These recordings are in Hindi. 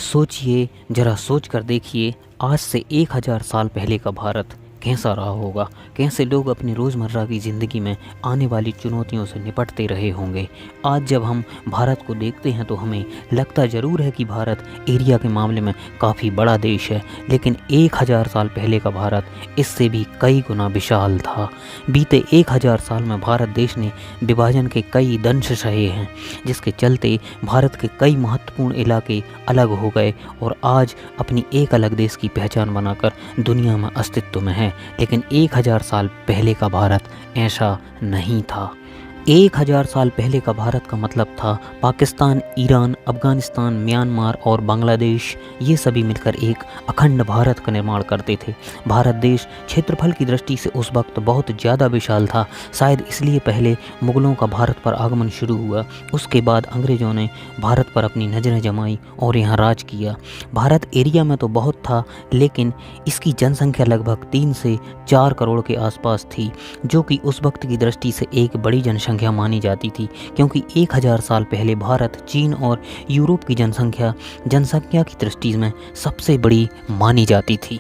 सोचिए, ज़रा सोच कर देखिए, आज से 1000 साल पहले का भारत कैसा रहा होगा। कैसे लोग अपनी रोज़मर्रा की ज़िंदगी में आने वाली चुनौतियों से निपटते रहे होंगे। आज जब हम भारत को देखते हैं तो हमें लगता ज़रूर है कि भारत एरिया के मामले में काफ़ी बड़ा देश है, लेकिन 1000 साल पहले का भारत इससे भी कई गुना विशाल था। बीते 1000 साल में भारत देश ने विभाजन के कई दंश सहे हैं, जिसके चलते भारत के कई महत्वपूर्ण इलाके अलग हो गए और आज अपनी एक अलग देश की पहचान बनाकर दुनिया में अस्तित्व में है। लेकिन 1000 साल पहले का भारत ऐसा नहीं था। 1000 साल पहले का भारत का मतलब था पाकिस्तान, ईरान, अफ़गानिस्तान, म्यांमार और बांग्लादेश, ये सभी मिलकर एक अखंड भारत का निर्माण करते थे। भारत देश क्षेत्रफल की दृष्टि से उस वक्त बहुत ज़्यादा विशाल था। शायद इसलिए पहले मुग़लों का भारत पर आगमन शुरू हुआ, उसके बाद अंग्रेज़ों ने भारत पर अपनी नज़रें जमाई और यहाँ राज किया। भारत एरिया में तो बहुत था, लेकिन इसकी जनसंख्या लगभग 3 से 4 करोड़ के आसपास थी, जो कि उस वक्त की दृष्टि से एक बड़ी जनसंख्या मानी जाती थी, क्योंकि 1000 साल पहले भारत, चीन और यूरोप की जनसंख्या की दृष्टि में सबसे बड़ी मानी जाती थी।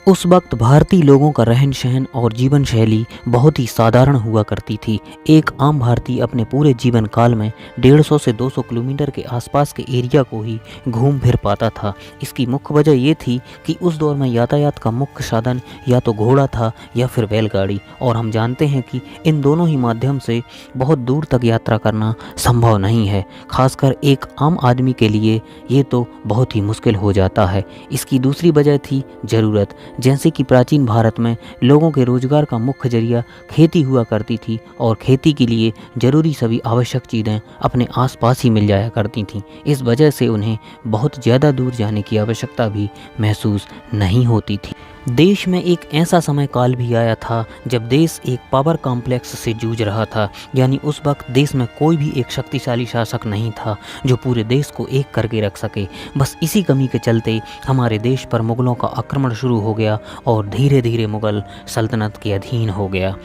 उस वक्त भारतीय लोगों का रहन सहन और जीवन शैली बहुत ही साधारण हुआ करती थी। एक आम भारतीय अपने पूरे जीवन काल में 150 से 200 किलोमीटर के आसपास के एरिया को ही घूम फिर पाता था। इसकी मुख्य वजह ये थी कि उस दौर में यातायात का मुख्य साधन या तो घोड़ा था या फिर बैलगाड़ी, और हम जानते हैं कि इन दोनों ही माध्यम से बहुत दूर तक यात्रा करना संभव नहीं है। खासकर एक आम आदमी के लिए ये तो बहुत ही मुश्किल हो जाता है। इसकी दूसरी वजह थी ज़रूरत। जैसे कि प्राचीन भारत में लोगों के रोजगार का मुख्य जरिया खेती हुआ करती थी और खेती के लिए ज़रूरी सभी आवश्यक चीज़ें अपने आसपास ही मिल जाया करती थीं। इस वजह से उन्हें बहुत ज़्यादा दूर जाने की आवश्यकता भी महसूस नहीं होती थी। देश में एक ऐसा समय काल भी आया था जब देश एक पावर कॉम्प्लेक्स से जूझ रहा था, यानी उस वक्त देश में कोई भी एक शक्तिशाली शासक नहीं था जो पूरे देश को एक करके रख सके। बस इसी कमी के चलते हमारे देश पर मुग़लों का आक्रमण शुरू हो गया और धीरे धीरे मुग़ल सल्तनत के अधीन हो गया।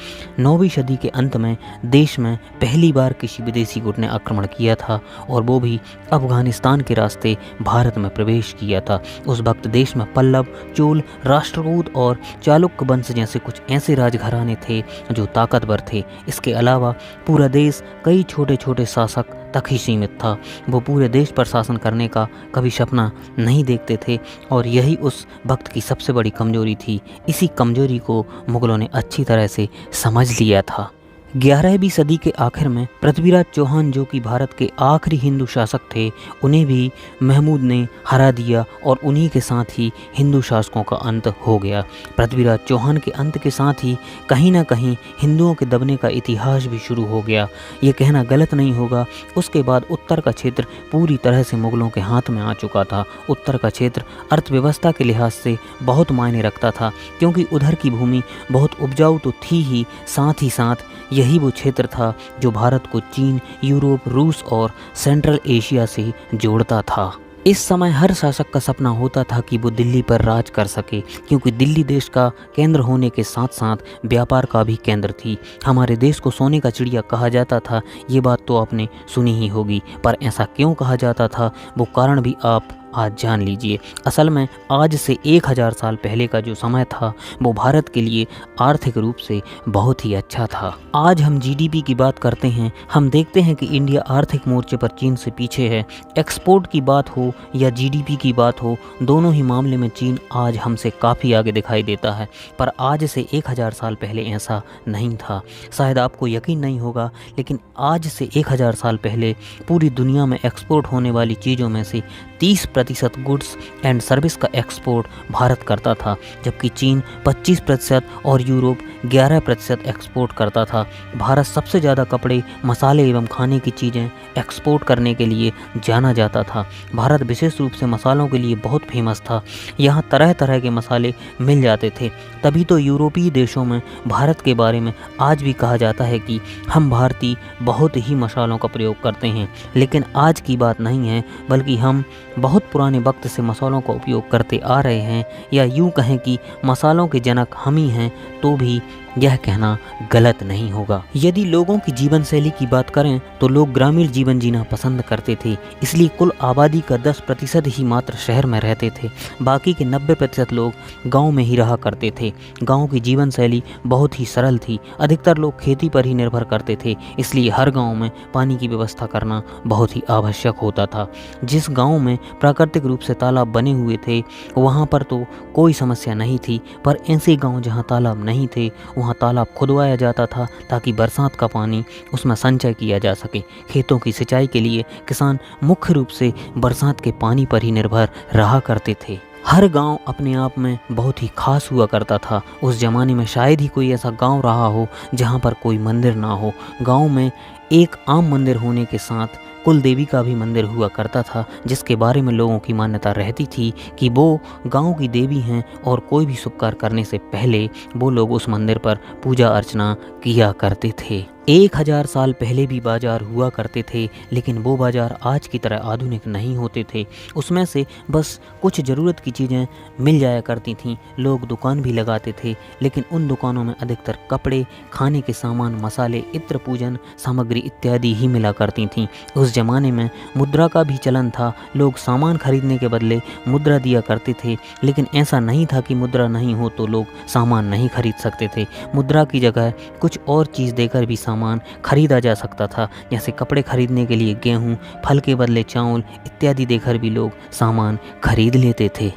9वीं सदी के अंत में देश में पहली बार किसी विदेशी गुट ने आक्रमण किया था, और वो भी अफ़गानिस्तान के रास्ते भारत में प्रवेश किया था। उस वक्त देश में पल्लव, चोल, राष्ट्रकूट और चालुक्य वंश जैसे कुछ ऐसे राजघराने थे जो ताकतवर थे। इसके अलावा पूरा देश कई छोटे छोटे शासक तक ही सीमित था। वो पूरे देश पर शासन करने का कभी सपना नहीं देखते थे, और यही उस वक्त की सबसे बड़ी कमजोरी थी। इसी कमजोरी को मुग़लों ने अच्छी तरह से समझ लिया था। 11वीं सदी के आखिर में पृथ्वीराज चौहान, जो कि भारत के आखिरी हिंदू शासक थे, उन्हें भी महमूद ने हरा दिया और उन्हीं के साथ ही हिंदू शासकों का अंत हो गया। पृथ्वीराज चौहान के अंत के साथ ही कहीं ना कहीं हिंदुओं के दबने का इतिहास भी शुरू हो गया। ये कहना गलत नहीं होगा। उसके बाद उत्तर का क्षेत्र पूरी तरह से मुग़लों के हाथ में आ चुका था। उत्तर का क्षेत्र अर्थव्यवस्था के लिहाज से बहुत मायने रखता था, क्योंकि उधर की भूमि बहुत उपजाऊ तो थी ही साथ यही वो क्षेत्र था जो भारत को चीन, यूरोप, रूस और सेंट्रल एशिया से जोड़ता था। इस समय हर शासक का सपना होता था कि वो दिल्ली पर राज कर सके, क्योंकि दिल्ली देश का केंद्र होने के साथ साथ व्यापार का भी केंद्र थी। हमारे देश को सोने का चिड़िया कहा जाता था, ये बात तो आपने सुनी ही होगी। पर ऐसा क्यों कहा जाता था, वो कारण भी आप आज जान लीजिए। असल में आज से 1000 साल पहले का जो समय था वो भारत के लिए आर्थिक रूप से बहुत ही अच्छा था। आज हम जीडीपी की बात करते हैं, हम देखते हैं कि इंडिया आर्थिक मोर्चे पर चीन से पीछे है। एक्सपोर्ट की बात हो या जीडीपी की बात हो, दोनों ही मामले में चीन आज हमसे काफ़ी आगे दिखाई देता है। पर आज से 1000 साल पहले ऐसा नहीं था। शायद आपको यकीन नहीं होगा, लेकिन आज से 1000 साल पहले पूरी दुनिया में एक्सपोर्ट होने वाली चीज़ों में से 30% गुड्स एंड सर्विस का एक्सपोर्ट भारत करता था, जबकि चीन 25% और यूरोप 11% एक्सपोर्ट करता था। भारत सबसे ज़्यादा कपड़े, मसाले एवं खाने की चीज़ें एक्सपोर्ट करने के लिए जाना जाता था। भारत विशेष रूप से मसालों के लिए बहुत फेमस था। यहाँ तरह तरह के मसाले मिल जाते थे। तभी तो यूरोपीय देशों में भारत के बारे में आज भी कहा जाता है कि हम भारतीय बहुत ही मसालों का प्रयोग करते हैं। लेकिन आज की बात नहीं है, बल्कि हम बहुत पुराने वक्त से मसालों का उपयोग करते आ रहे हैं, या यूँ कहें कि मसालों के जनक हम ही हैं। तो भी यह कहना गलत नहीं होगा। यदि लोगों की जीवन शैली की बात करें तो लोग ग्रामीण जीवन जीना पसंद करते थे, इसलिए कुल आबादी का 10% ही मात्र शहर में रहते थे। बाकी के 90% लोग गांव में ही रहा करते थे। गांव की जीवन शैली बहुत ही सरल थी। अधिकतर लोग खेती पर ही निर्भर करते थे, इसलिए हर गांव में पानी की व्यवस्था करना बहुत ही आवश्यक होता था। जिस गांव में प्राकृतिक रूप से तालाब बने हुए थे वहां पर तो कोई समस्या नहीं थी, पर ऐसे गांव जहां तालाब नहीं थे वहां तालाब खुदवाया जाता था ताकि बरसात का पानी उसमें संचय किया जा सके। खेतों की सिंचाई के लिए किसान मुख्य रूप से बरसात के पानी पर ही निर्भर रहा करते थे। हर गांव अपने आप में बहुत ही खास हुआ करता था। उस जमाने में शायद ही कोई ऐसा गांव रहा हो जहां पर कोई मंदिर ना हो। गांव में एक आम मंदिर होने के साथ कुल देवी का भी मंदिर हुआ करता था, जिसके बारे में लोगों की मान्यता रहती थी कि वो गांव की देवी हैं और कोई भी शुभ कार्य करने से पहले वो लोग उस मंदिर पर पूजा अर्चना किया करते थे। 1000 साल पहले भी बाजार हुआ करते थे, लेकिन वो बाजार आज की तरह आधुनिक नहीं होते थे। उसमें से बस कुछ ज़रूरत की चीज़ें मिल जाया करती थीं। लोग दुकान भी लगाते थे, लेकिन उन दुकानों में अधिकतर कपड़े, खाने के सामान, मसाले, इत्र पूजन सामग्री इत्यादि ही मिला करती थीं। उस ज़माने में मुद्रा का भी चलन था। लोग सामान खरीदने के बदले मुद्रा दिया करते थे, लेकिन ऐसा नहीं था कि मुद्रा नहीं हो तो लोग सामान नहीं खरीद सकते थे। मुद्रा की जगह कुछ और चीज़ देकर भी सामान खरीदा जा सकता था, जैसे कपड़े खरीदने के लिए गेहूं, फल के बदले चावल इत्यादि देकर भी लोग सामान खरीद लेते थे।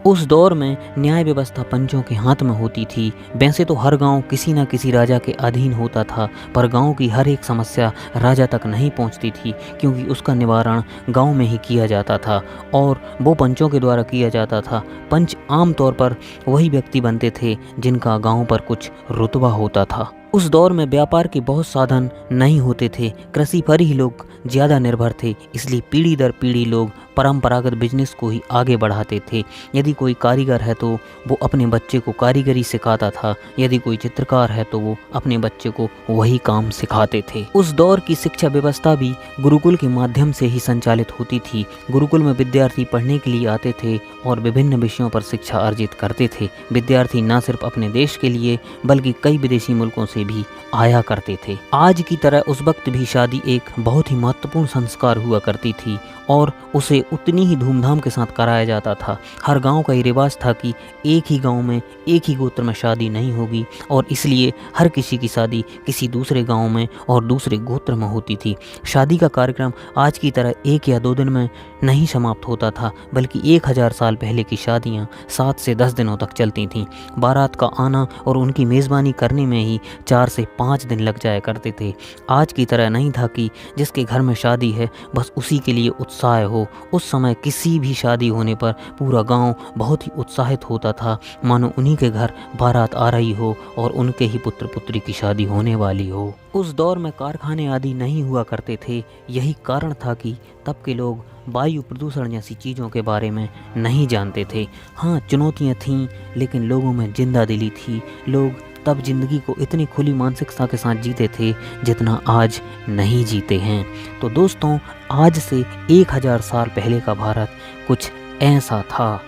उस दौर में न्याय व्यवस्था पंचों के हाथ में होती थी। वैसे तो हर गांव किसी न किसी राजा के अधीन होता था, पर गांव की हर एक समस्या राजा तक नहीं पहुंचती थी, क्योंकि उसका निवारण गांव में ही किया जाता था और वो पंचों के द्वारा किया जाता था। पंच आमतौर पर वही व्यक्ति बनते थे जिनका गांव पर कुछ रुतबा होता था। उस दौर में व्यापार के बहुत साधन नहीं होते थे। कृषि पर ही लोग ज़्यादा निर्भर थे, इसलिए पीढ़ी दर पीढ़ी लोग परंपरागत बिजनेस को ही आगे बढ़ाते थे। यदि कोई कारीगर है तो वो अपने बच्चे को कारीगरी सिखाता था, यदि कोई चित्रकार है तो वो अपने बच्चे को वही काम सिखाते थे। उस दौर की शिक्षा व्यवस्था भी गुरुकुल के माध्यम से ही संचालित होती थी। गुरुकुल में विद्यार्थी पढ़ने के लिए आते थे और विभिन्न विषयों पर शिक्षा अर्जित करते थे। विद्यार्थी न सिर्फ अपने देश के लिए बल्कि कई विदेशी मुल्कों से भी आया करते थे। आज की तरह उस वक्त भी शादी एक बहुत ही महत्वपूर्ण संस्कार हुआ करती थी और उसे उतनी ही धूमधाम के साथ कराया जाता था। हर गांव का ये रिवाज था कि एक ही गांव में एक ही गोत्र में शादी नहीं होगी और इसलिए हर किसी की शादी किसी दूसरे गांव में और दूसरे गोत्र में होती थी। शादी का कार्यक्रम आज की तरह 1 या 2 दिन में नहीं समाप्त होता था, बल्कि 1000 साल पहले की शादियां 7 से 10 दिनों तक चलती थीं। बारात का आना और उनकी मेज़बानी करने में ही 4 से 5 दिन लग जाया करते थे। आज की तरह नहीं था कि जिसके घर में शादी है बस उसी के लिए उत्साह हो। उस समय किसी भी शादी होने पर पूरा गांव बहुत ही उत्साहित होता था, मानो उन्हीं के घर बारात आ रही हो और उनके ही पुत्र पुत्री की शादी होने वाली हो। उस दौर में कारखाने आदि नहीं हुआ करते थे। यही कारण था कि तब के लोग वायु प्रदूषण जैसी चीज़ों के बारे में नहीं जानते थे। हाँ, चुनौतियाँ थीं, लेकिन लोगों में जिंदा दिली थी। लोग तब जिंदगी को इतनी खुली मानसिकता के साथ जीते थे जितना आज नहीं जीते हैं। तो दोस्तों, आज से 1000 साल पहले का भारत कुछ ऐसा था।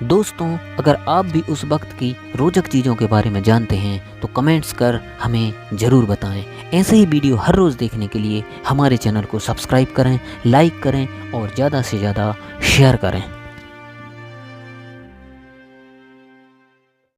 दोस्तों, अगर आप भी उस वक्त की रोचक चीज़ों के बारे में जानते हैं तो कमेंट्स कर हमें ज़रूर बताएं। ऐसे ही वीडियो हर रोज़ देखने के लिए हमारे चैनल को सब्सक्राइब करें, लाइक करें और ज़्यादा से ज़्यादा शेयर करें।